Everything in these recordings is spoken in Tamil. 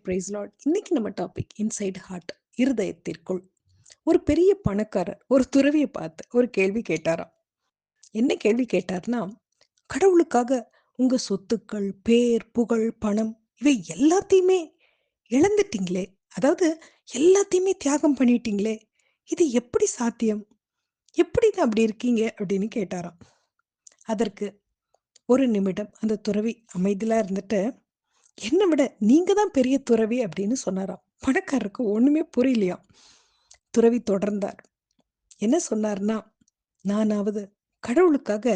Price Lord. இன்னைக்கு நம்ம டாபிக் இன்சைட் ஹார்ட், இருதயத்திற்குள். ஒரு பெரிய பணக்காரர் ஒரு துறவியை பார்த்து ஒரு கேள்வி கேட்டாராம். என்ன கேள்வி கேட்டார்னா, கடவுளுக்காக உங்க சொத்துக்கள், பேர், புகழ், பணம் இவை எல்லாத்தையுமே இழந்துட்டீங்களே, அதாவது எல்லாத்தையுமே தியாகம் பண்ணிட்டீங்களே, இது எப்படி சாத்தியம்? எப்படி தான் அப்படி இருக்கீங்க அப்படின்னு கேட்டாராம். அதற்கு ஒரு நிமிடம் அந்த துறவி அமைதியா இருந்துட்டு, என்ன விட நீங்க தான் பெரிய துறவி அப்படின்னு சொன்னாராம். பணக்காரருக்கு ஒண்ணுமே புரியலையாம். துறவி தொடர்ந்தார். என்ன சொன்னார்னா, நானாவது கடவுளுக்காக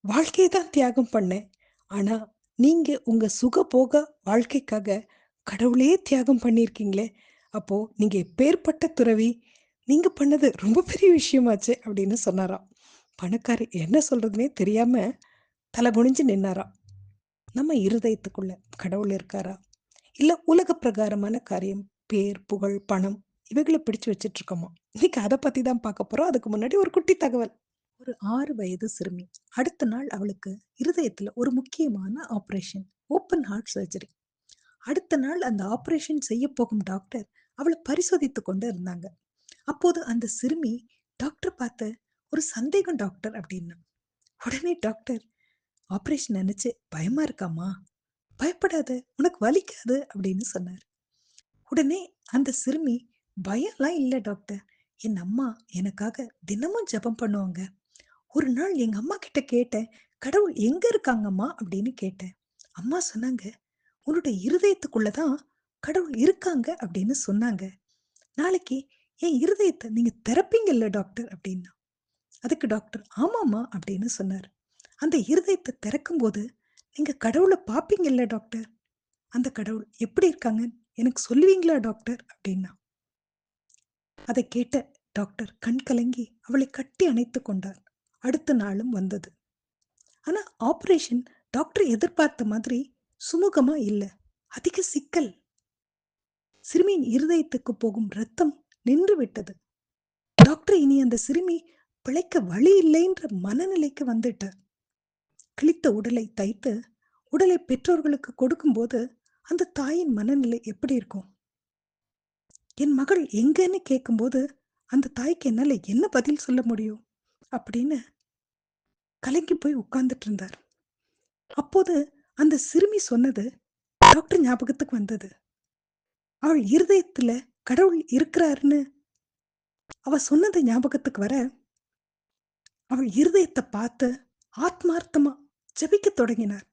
வாழ்க்கையை தான் தியாகம் பண்ணேன். ஆனா நீங்க உங்க சுகபோக வாழ்க்கைக்காக கடவுளையே தியாகம் பண்ணியிருக்கீங்களே. அப்போ நீங்க எப்பேற்பட்ட துறவி, நீங்க பண்ணது ரொம்ப பெரிய விஷயமாச்சே அப்படின்னு சொன்னாராம். பணக்காரி என்ன சொல்றதுனே தெரியாம தலை குனிஞ்சு நின்னாராம். நம்ம இருதயத்துக்குள்ள கடவுள் இருக்காரா? இல்ல உலக பிரகாரமான காரியம், பேர், புகழ், பணம் இவைகள பிடிச்சு வச்சுட்டு இருக்கோமா? இன்னைக்கு அத பத்தி தான் பார்க்க போறோம். அதுக்கு முன்னாடி ஒரு குட்டி தகவல். ஒரு 6 வயது சிறுமி. அடுத்த நாள் அவளுக்கு இருதயத்துல ஒரு முக்கியமான ஆபரேஷன். Open heart surgery. அடுத்த நாள் அந்த ஆபரேஷன் செய்ய போகும் டாக்டர் அவளை பரிசோதித்துக் கொண்டு இருந்தாங்க. அப்போது அந்த சிறுமி டாக்டர் பார்த்து, ஒரு சந்தேகம் டாக்டர் அப்படின்னா. உடனே டாக்டர், ஆபரேஷன் நினைச்சு பயமா இருக்காமா? பயப்படாத, உனக்கு வலிக்காது அப்படின்னு சொன்னார். உடனே அந்த சிறுமி, பயம்லாம் இல்ல டாக்டர். என் அம்மா எனக்காக தினமும் ஜெபம் பண்ணுவாங்க. ஒரு நாள் எங்க அம்மா கிட்ட கேட்டேன், கடவுள் எங்க இருக்காங்கம்மா அப்படின்னு கேட்டேன். அம்மா சொன்னாங்க, உன்னுடைய இருதயத்துக்குள்ள தான் கடவுள் இருக்காங்க அப்படின்னு சொன்னாங்க. நாளைக்கு என் இருதயத்தை நீங்க திறப்பீங்கல்ல டாக்டர் அப்படின்னா. அதுக்கு டாக்டர் ஆமாம்மா அப்படின்னு சொன்னார். அந்த இருதயத்தை திறக்கும்போது நீங்க கடவுளை பார்ப்பீங்கல்ல டாக்டர். அந்த கடவுள் எப்படி இருக்காங்க எனக்கு சொல்லுவீங்களா டாக்டர் அப்படின்னா. அதை கேட்ட டாக்டர் கண் கலங்கி அவளை கட்டி அணைத்துக் கொண்டார். அடுத்த நாளும் வந்தது. ஆனா ஆபரேஷன் டாக்டர் எதிர்பார்த்த மாதிரி சுமூகமா இல்ல. அதிக சிக்கல். சிறுமியின் இருதயத்துக்கு போகும் ரத்தம் நின்று விட்டது. டாக்டர் இனி அந்த சிறுமி பிழைக்க வழி இல்லைன்ற மனநிலைக்கு வந்துட்டார். கிழித்த உடலை தைத்து உடலை பெற்றோர்களுக்கு கொடுக்கும்போது அந்த தாயின் மனநிலை எப்படி இருக்கும்? என் மகள் எங்கன்னு கேட்கும்போது அந்த தாய்க்கு என்னால என்ன பதில் சொல்ல முடியும் அப்படின்னு கலங்கி போய் உட்கார்ந்துட்டு இருந்தார். அப்போது அந்த சிறுமி சொன்னது டாக்டர் ஞாபகத்துக்கு வந்தது. அவள் இருதயத்துல கடவுள் இருக்கிறாருன்னு அவ சொன்னது ஞாபகத்துக்கு வர, அவள் இருதயத்தை பார்த்து ஆத்மார்த்தமா ஜெபிக்க தொடங்கினார்.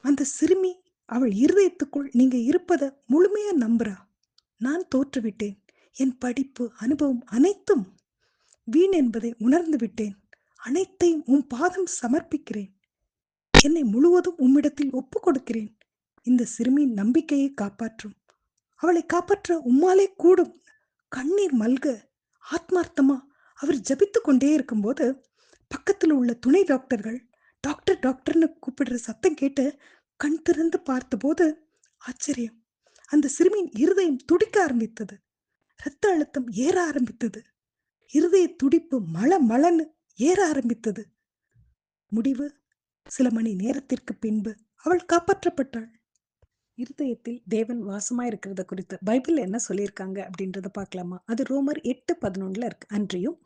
அந்த சிறுமி அவள் இருதயத்துக்குள் நீங்க இருப்பதை முழுமையா நம்புறா. நான் தோற்றுவிட்டேன். என் படிப்பு, அனுபவம் அனைத்தும் வீண் என்பதை உணர்ந்து விட்டேன். அனைத்தையும் உம் பாதம் சமர்ப்பிக்கிறேன். என்னை முழுவதும் உம்மிடத்தில் ஒப்பு கொடுக்கிறேன். இந்த சிறுமியின் நம்பிக்கையை காப்பாற்றும். அவளை காப்பாற்ற உம்மாலே கூடும். கண்ணீர் மல்க ஆத்மார்த்தமா அவர் ஜபித்துக் கொண்டே இருக்கும்போது பக்கத்தில் உள்ள துணை டாக்டர்கள் டாக்டர் டாக்டர்னு கூப்பிடுற சத்தம் கேட்டு கண் திறந்து பார்த்தபோது ஆச்சரியம். அந்த சிறுமியின் இருதயம் துடிக்க ஆரம்பித்தது. இரத்த அழுத்தம் ஏற ஆரம்பித்தது. இருதய துடிப்பு மள மளன்னு ஏற ஆரம்பித்தது. முடிவு, சில மணி நேரத்திற்கு பின்பு அவள் காப்பாற்றப்பட்டாள். இருதயத்தில் தேவன் வாசமாயிருக்கிறத குறித்து பைபிள்ல என்ன சொல்லியிருக்காங்க அப்படின்றத பார்க்கலாமா? அது ரோமர் 8:11 இருக்கு. அன்றியும்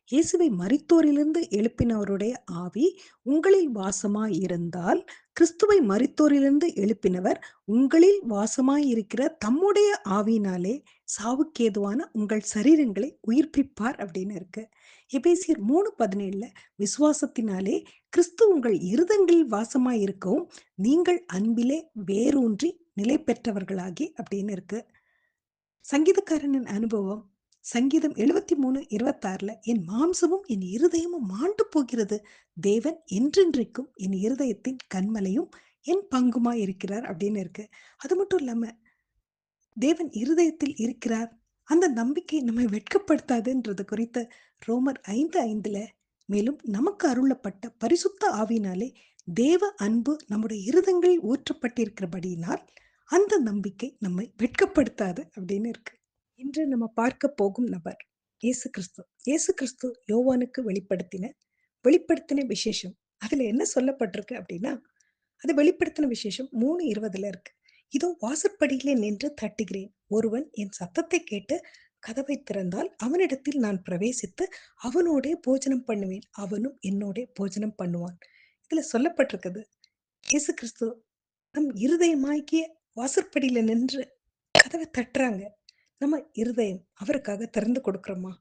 இயேசுவை மரித்தோரிலிருந்து எழுப்பினவருடைய ஆவி உங்களில் வாசமாய் இருந்தால், கிறிஸ்துவை மரித்தோரிலிருந்து எழுப்பினவர் உங்களில் வாசமாய் இருக்கிற தம்முடைய ஆவியினாலே சாவுக்கேதுவான உங்கள் சரீரங்களை உயிர்ப்பிப்பார் அப்படின்னு இருக்கு. எபேசியர் 3:17 விசுவாசத்தினாலே கிறிஸ்து உங்கள் இருதயங்களில் வாசமாய் இருக்கவும் நீங்கள் அன்பிலே வேரூன்றி நிலை பெற்றவர்களாகி அப்படின்னு இருக்கு. சங்கீதக்காரனின் அனுபவம் சங்கீதம் 73:26 என் மாம்சமும் என் இருதயமும் மாண்டு போகிறது, தேவன் என்றென்றைக்கும் என் இருதயத்தின் கண்மலையும் என் பங்குமாய் இருக்கிறார் அப்படின்னு இருக்கு. அது மட்டும் இல்லாம தேவன் இருதயத்தில் இருக்கிறார், அந்த நம்பிக்கை நம்மை வெட்கப்படுத்தாதுன்றது குறித்த ரோமர் 5:5 மேலும் நமக்கு அருளப்பட்ட பரிசுத்த ஆவியினாலே தேவ அன்பு நம்முடைய இருதயங்களில் ஊற்றப்பட்டிருக்கிறபடியினால் அந்த நம்பிக்கை நம்மை வெட்கப்படுத்தாது அப்படின்னு இருக்கு. இன்று நம்ம பார்க்க போகும் நபர் இயேசு கிறிஸ்து. இயேசு கிறிஸ்து யோவானுக்கு வெளிப்படுத்தின விசேஷம். அதுல என்ன சொல்லப்பட்டிருக்கு அப்படின்னா, அது வெளிப்படுத்தின விசேஷம் 3:20 இருக்கு. இதோ வாசற்படியிலே நின்று தட்டுகிறேன். ஒருவன் என் சத்தத்தைக் கேட்டு கதவைத் திறந்தால், அவனிடத்தில் நான் பிரவேசித்து, அவனோடே போஜனம் பண்ணுவேன். அவனும் என்னோடே போஜனம் பண்ணுவான். இதுல சொல்லப்பட்டிருக்குது, இயேசு கிறிஸ்து நம் இருதயமாகிய வாசற்படியில நின்று கதவை தட்டுறாங்க. நம்ம இருதயம் அவருக்காக திறந்து கொடுக்கிறோமா?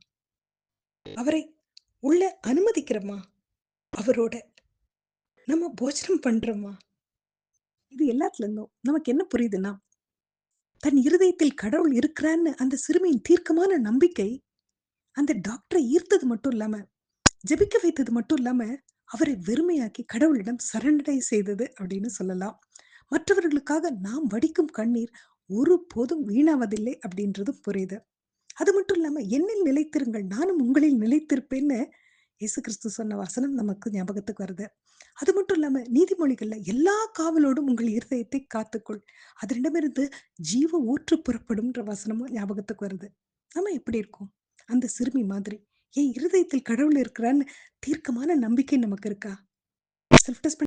அவரை உள்ள அனுமதிக்கிறோமா? அவரோட நம்ம போஜனம் பண்றோமா? இது எல்லாத்துல இருந்தும் நமக்கு என்ன புரியுதுன்னா, தன் இருதயத்தில் கடவுள் இருக்கிறான்னு அந்த சிறுமியின் தீர்க்கமான நம்பிக்கை அந்த டாக்டரை ஈர்த்தது மட்டும் இல்லாம, ஜெபிக்க வைத்தது மட்டும் இல்லாம, அவரை வெறுமையாக்கி கடவுளிடம் சரணடை செய்தது அப்படின்னு சொல்லலாம். மற்றவர்களுக்காக நாம் வடிக்கும் கண்ணீர் ஒருபோதும் வீணாவதில்லை அப்படின்றதும் புரியுது. அது மட்டும் இல்லாம, "என்னில் நிலைத்திருங்கள், நானும் உங்களில் நிலைத்திருப்பேன்னு" இயேசு கிறிஸ்து சொன்ன வசனம் நமக்கு ஞாபகத்துக்கு வருது. அது மட்டும் இல்லாம, நீதிமொழிகள்ல "எல்லா காவலோடும் உங்கள் இருதயத்தை காத்துக்கொள். அதனிடமிருந்து ஜீவ ஊற்று புறப்படும்ன்ற" வசனமும் ஞாபகத்துக்கு வருது. நம்ம எப்படி இருக்கோம்? அந்த சிறுமி மாதிரி. என் இருதயத்தில் கடவுள் இருக்கிறான்னு தீர்க்கமான நம்பிக்கை நமக்கு இருக்கா? Self test